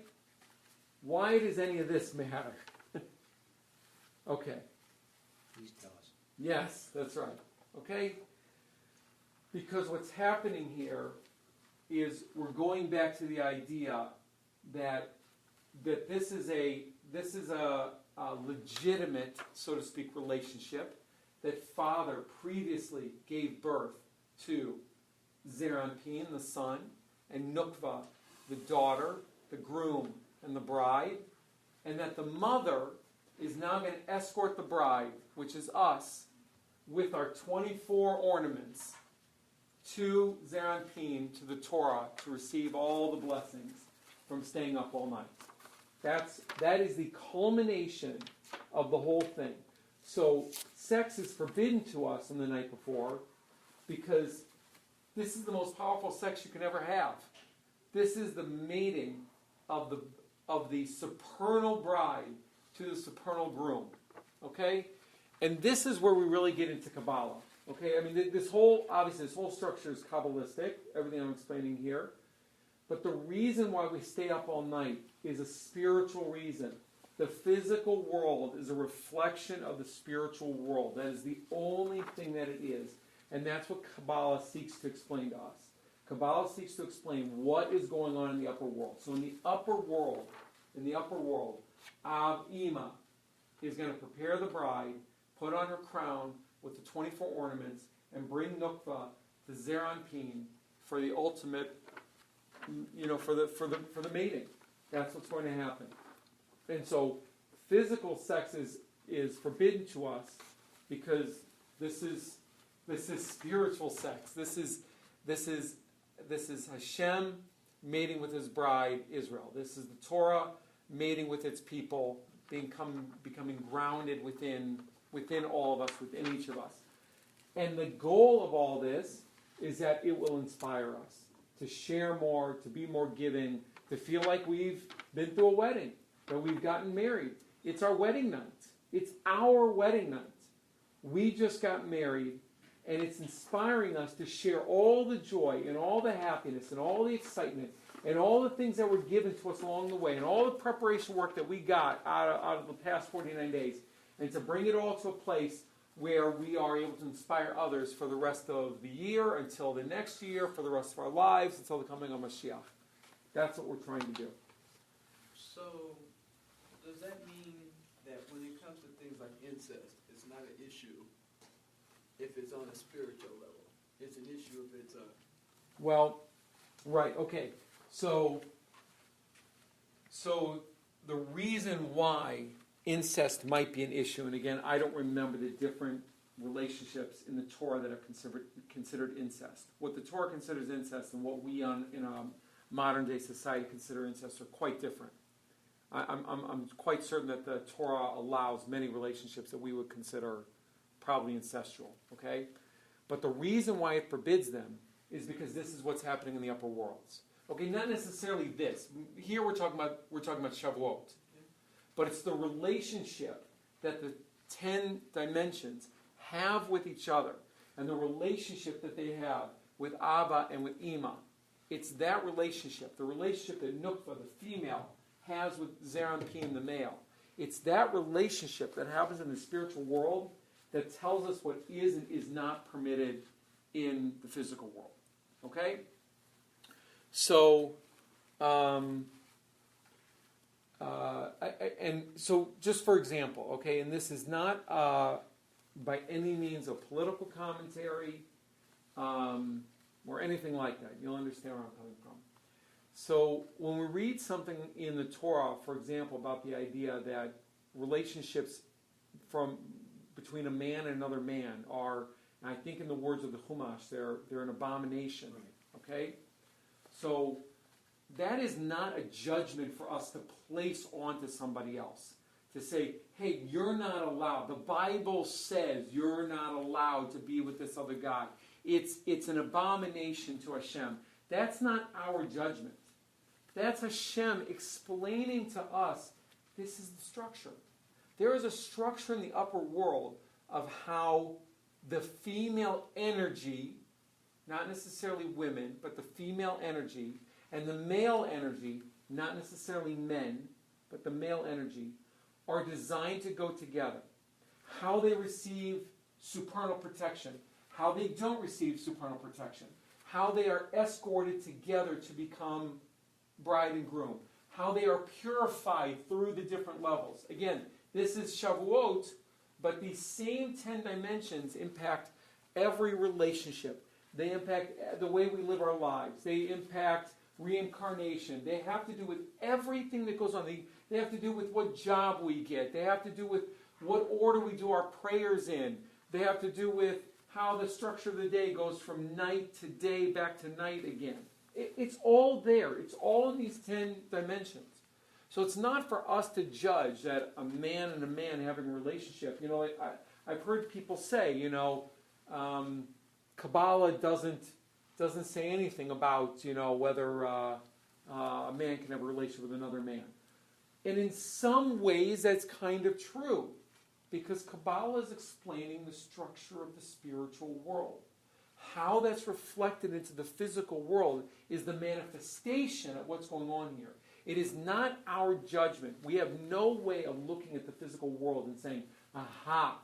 Why does any of this matter? Okay. Please tell us. Yes, that's right. Okay? Because what's happening here is we're going back to the idea that this is a legitimate, so to speak, relationship, that father previously gave birth to Zeir Anpin, the son, and Nukva, the daughter, the groom, and the bride, and that the mother is now going to escort the bride, which is us, with our 24 ornaments to Zeir Anpin, to the Torah, to receive all the blessings from staying up all night. That is the culmination of the whole thing. So sex is forbidden to us on the night before because this is the most powerful sex you can ever have. This is the mating of the supernal bride to the supernal groom. Okay? And this is where we really get into Kabbalah. Okay? I mean, this whole structure is Kabbalistic, everything I'm explaining here. But the reason why we stay up all night is a spiritual reason. The physical world is a reflection of the spiritual world. That is the only thing that it is. And that's what Kabbalah seeks to explain to us. Kabbalah seeks to explain what is going on in the upper world. So in the upper world, Av Ima is going to prepare the bride, put on her crown with the 24 ornaments, and bring Nukva to Zeranpin for the ultimate, for the mating. That's what's going to happen. And so physical sex is forbidden to us because this is spiritual sex. This is Hashem mating with his bride Israel. This is the Torah mating with its people, becoming grounded within all of us, within each of us. And the goal of all this is that it will inspire us to share more, to be more giving, to feel like we've been through a wedding, that we've gotten married. It's our wedding night. It's our wedding night. We just got married, and it's inspiring us to share all the joy and all the happiness and all the excitement and all the things that were given to us along the way and all the preparation work that we got out of the past 49 days, and to bring it all to a place where we are able to inspire others for the rest of the year, until the next year, for the rest of our lives, until the coming of Mashiach. That's what we're trying to do. So, does that mean that when it comes to things like incest, it's not an issue if it's on a spiritual level? It's an issue if it's a... Well, right, okay. So the reason why incest might be an issue, and again, I don't remember the different relationships in the Torah that are considered incest. What the Torah considers incest and what we in a modern day society consider incest are quite different. I'm quite certain that the Torah allows many relationships that we would consider probably incestual, okay? But the reason why it forbids them is because this is what's happening in the upper worlds. Okay, not necessarily this. Here we're talking about Shavuot. But it's the relationship that the 10 dimensions have with each other, and the relationship that they have with Abba and with Ima. It's that relationship, the relationship that Nukva, the female, has with Zeranpin, the male. It's that relationship that happens in the spiritual world that tells us what is and is not permitted in the physical world. Okay? So, and so just for example, okay, and this is not by any means a political commentary or anything like that. You'll understand where I'm coming from. So when we read something in the Torah, for example, about the idea that relationships between a man and another man are, and I think in the words of the Chumash, they're an abomination. Okay? So that is not a judgment for us to place onto somebody else. To say, hey, you're not allowed. The Bible says you're not allowed to be with this other guy. It's an abomination to Hashem. That's not our judgment. That's Hashem explaining to us, this is the structure. There is a structure in the upper world of how the female energy, not necessarily women, but the female energy, and the male energy, not necessarily men, but the male energy, are designed to go together. How they receive supernal protection, how they don't receive supernal protection, how they are escorted together to become bride and groom, how they are purified through the different levels. Again, this is Shavuot, but these same 10 dimensions impact every relationship. They impact the way we live our lives. They impact reincarnation. They have to do with everything that goes on. They have to do with what job we get. They have to do with what order we do our prayers in. They have to do with how the structure of the day goes from night to day back to night again. It's all there. It's all in these 10 dimensions. So it's not for us to judge that a man and a man having a relationship. You know, I've heard people say, Kabbalah doesn't say anything about, whether a man can have a relationship with another man. And in some ways that's kind of true, because Kabbalah is explaining the structure of the spiritual world. How that's reflected into the physical world is the manifestation of what's going on here. It is not our judgment. We have no way of looking at the physical world and saying, aha,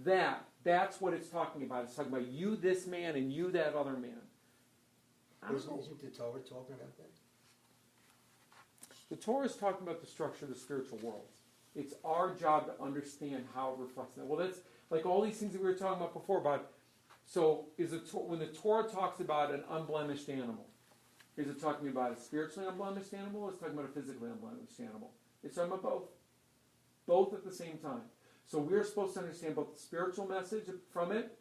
that's what it's talking about. It's talking about you, this man, and you, that other man. Isn't the Torah talking about that? The Torah is talking about the structure of the spiritual world. It's our job to understand how it reflects that. Well, that's like all these things that we were talking about before. So when the Torah talks about an unblemished animal, is it talking about a spiritually unblemished animal, or is it talking about a physically unblemished animal? It's talking about both at the same time. So we're supposed to understand both the spiritual message from it,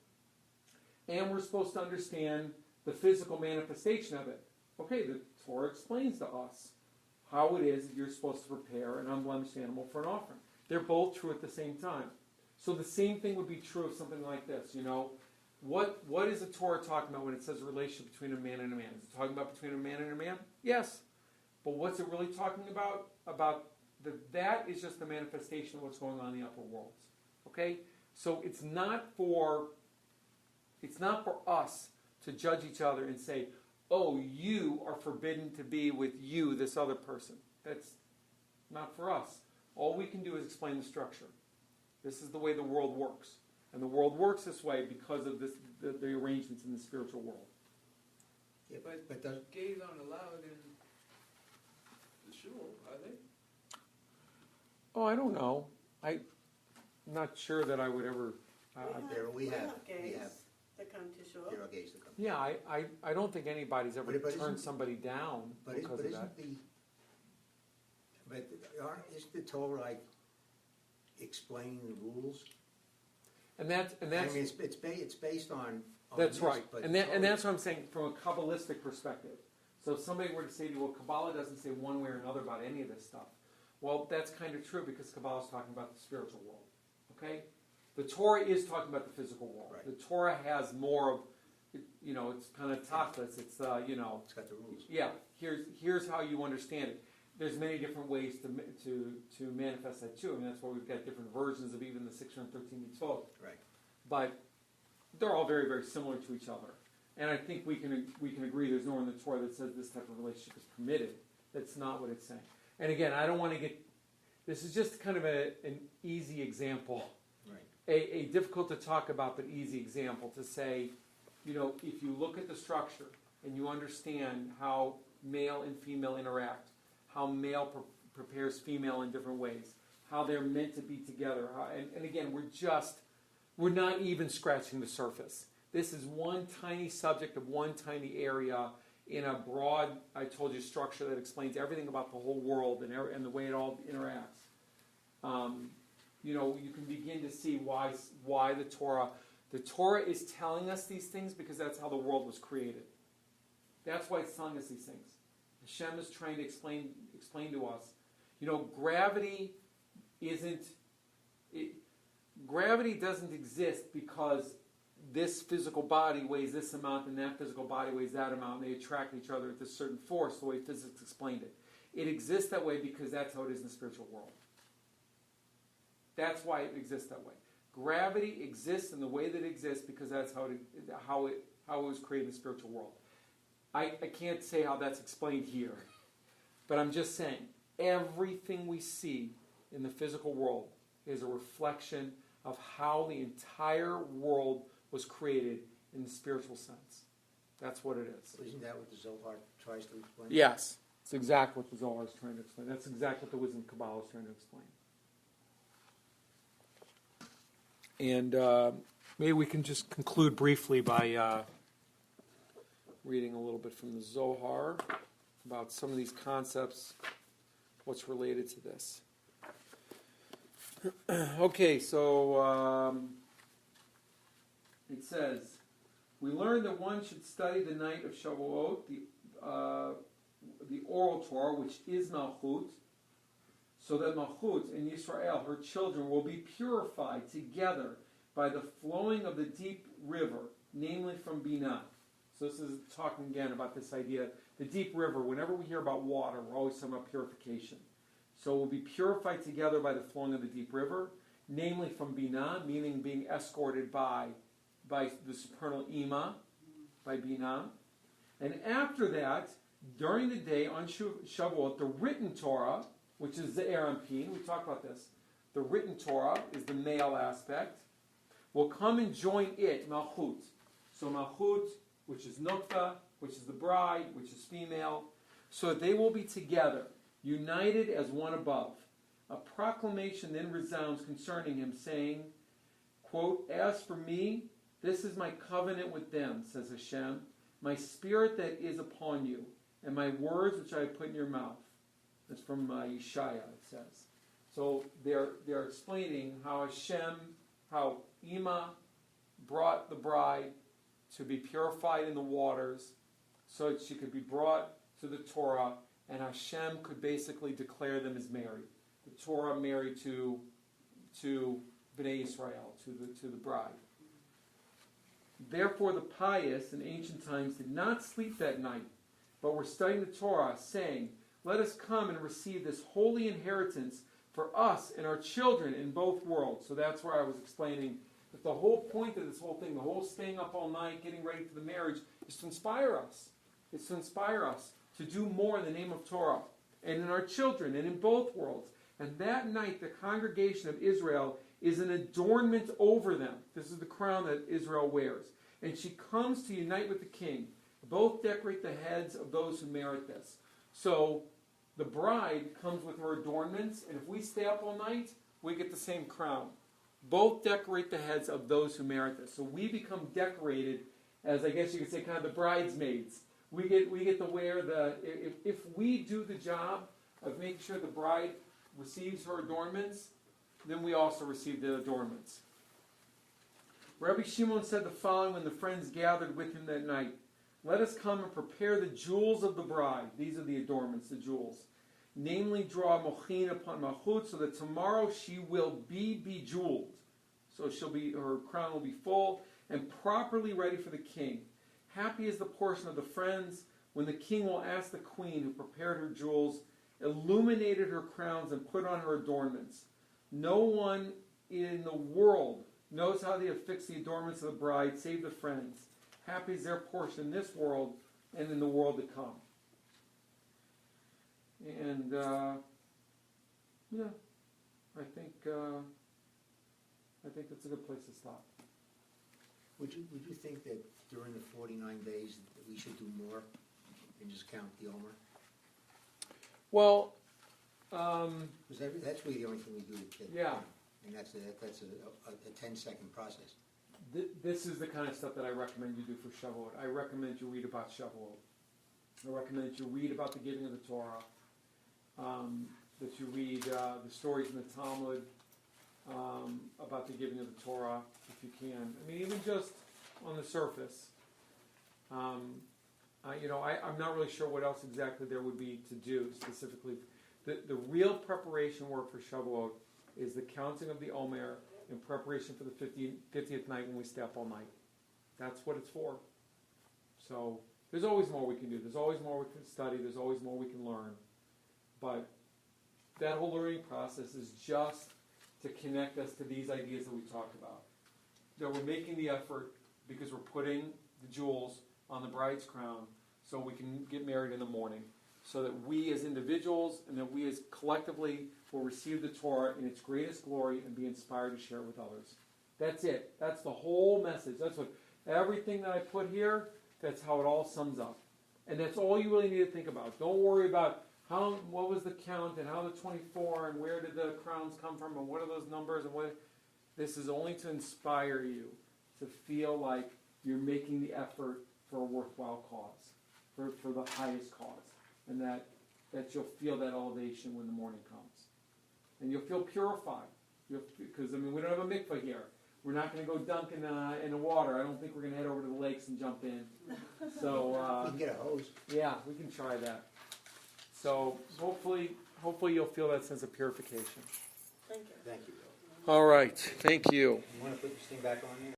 and we're supposed to understand the physical manifestation of it. Okay, the Torah explains to us how it is that you're supposed to prepare an unblemished animal for an offering. They're both true at the same time. So the same thing would be true of something like this, What is the Torah talking about when it says a relationship between a man and a man? Is it talking about between a man and a man? Yes. But what's it really talking about? That is just the manifestation of what's going on in the upper worlds. Okay? So it's not for us to judge each other and say, oh, you are forbidden to be with you, this other person. That's not for us. All we can do is explain the structure. This is the way the world works. And the world works this way because of the arrangements in the spiritual world. Yeah, But does, gays aren't allowed in the shul, are they? Oh, I don't know. I'm not sure that I would ever... we have gays that come to shul. there are gays that come. Yeah, I don't think anybody's ever But turned isn't- somebody down because of that. Isn't the Torah like explaining the rules? And that's I mean, it's based on that's this, right. but And that's what I'm saying from a Kabbalistic perspective. So if somebody were to say to you, well, Kabbalah doesn't say one way or another about any of this stuff. Well, that's kind of true because Kabbalah is talking about the spiritual world. Okay? The Torah is talking about the physical world. Right. The Torah has more of, it's kind of tachlis. It's, It's got the rules. yeah, here's how you understand it. There's many different ways to manifest that too. I mean, that's why we've got different versions of even the 613 mitzvot. Right. But they're all very, very similar to each other. And I think we can agree there's nowhere in the Torah that says this type of relationship is permitted. That's not what it's saying. And again, I don't want to get... This is just kind of an easy example. Right. A difficult to talk about but easy example to say, if you look at the structure and you understand how male and female interact, how male prepares female in different ways, how they're meant to be together. And again, we're not even scratching the surface. This is one tiny subject of one tiny area in a broad, I told you, structure that explains everything about the whole world and the way it all interacts. You can begin to see why the Torah is telling us these things because that's how the world was created. That's why it's telling us these things. Hashem is trying to explain to us. Gravity doesn't exist because this physical body weighs this amount and that physical body weighs that amount and they attract each other with this certain force, the way physics explained it. It exists that way because that's how it is in the spiritual world. That's why it exists that way. Gravity exists in the way that it exists because that's how it was created in the spiritual world. I can't say how that's explained here, but I'm just saying everything we see in the physical world is a reflection of how the entire world was created in the spiritual sense. That's what it is. Isn't that what the Zohar tries to explain? Yes, it's exactly what the Zohar is trying to explain. That's exactly what the wisdom of Kabbalah is trying to explain. And maybe we can just conclude briefly by reading a little bit from the Zohar about some of these concepts, what's related to this. Okay, so it says, we learned that one should study the night of Shavuot, the oral Torah, which is Malchut, so that Malchut and Yisrael, her children, will be purified together by the flowing of the deep river, namely from Binah. So this is talking again about this idea, the deep river. Whenever we hear about water, we're always talking about purification. So we'll be purified together by the flowing of the deep river, namely from Binah, meaning being escorted by the supernal Ima, by Binah. And after that, during the day on Shavuot, the written Torah, which is Ze'er Anpin, we talked about this, the written Torah is the male aspect, will come and join it, Malchut. So Malchut, which is Nukta, which is the bride, which is female, so they will be together, united as one above. A proclamation then resounds concerning him, saying, quote, "As for me, this is my covenant with them, says Hashem, my spirit that is upon you, and my words which I have put in your mouth." That's from Yeshaya, it says. So they're explaining how Hashem, how Ima brought the bride to be purified in the waters so that she could be brought to the Torah, and Hashem could basically declare them as married. The Torah married to Bnei Israel, to the bride. Therefore the pious in ancient times did not sleep that night, but were studying the Torah, saying, "Let us come and receive this holy inheritance for us and our children in both worlds." So that's where I was explaining that the whole point of this whole thing, the whole staying up all night, getting ready for the marriage, is to inspire us. It's to inspire us to do more in the name of Torah, and in our children, and in both worlds. And that night, the congregation of Israel is an adornment over them. This is the crown that Israel wears. And she comes to unite with the king. Both decorate the heads of those who merit this. So the bride comes with her adornments, and if we stay up all night, we get the same crown. Both decorate the heads of those who merit this. So we become decorated as, I guess you could say, kind of the bridesmaids. We get to wear if we do the job of making sure the bride receives her adornments, then we also receive the adornments. Rabbi Shimon said the following when the friends gathered with him that night: "Let us come and prepare the jewels of the bride." These are the adornments, the jewels. "Namely, draw mochin upon malchut, so that tomorrow she will be bejeweled." So her crown will be full and properly ready for the king. Happy is the portion of the friends when the king will ask the queen who prepared her jewels, illuminated her crowns, and put on her adornments. No one in the world knows how they have fixed the adornments of the bride, save the friends. Happy is their portion in this world and in the world to come. And I think that's a good place to stop. Would you think that during the 49 days that we should do more than just count the Omer? Well, Because that's really the only thing we do. Yeah. And that's a 10-second process. This is the kind of stuff that I recommend you do for Shavuot. I recommend you read about Shavuot. I recommend that you read about the giving of the Torah, that you read the stories in the Talmud about the giving of the Torah, if you can. I mean, even just on the surface. I'm not really sure what else exactly there would be to do specifically. The real preparation work for Shavuot is the counting of the Omer in preparation for the 50th night when we stay up all night. That's what it's for. So there's always more we can do. There's always more we can study. There's always more we can learn. But that whole learning process is just to connect us to these ideas that we talked about. That we're making the effort because we're putting the jewels on the bride's crown so we can get married in the morning. So that we as individuals and that we as collectively will receive the Torah in its greatest glory and be inspired to share it with others. That's it. That's the whole message. That's what everything that I put here, that's how it all sums up. And that's all you really need to think about. Don't worry about what was the count and how the 24 and where did the crowns come from and what are those numbers and what. This is only to inspire you to feel like you're making the effort for a worthwhile cause, for the highest cause. And that you'll feel that elevation when the morning comes. And you'll feel purified. Because, we don't have a mikvah here. We're not going to go dunk in the water. I don't think we're going to head over to the lakes and jump in. So we can get a hose. Yeah, we can try that. So hopefully you'll feel that sense of purification. Thank you. Thank you. All right. Thank you. You want to put this thing back on here?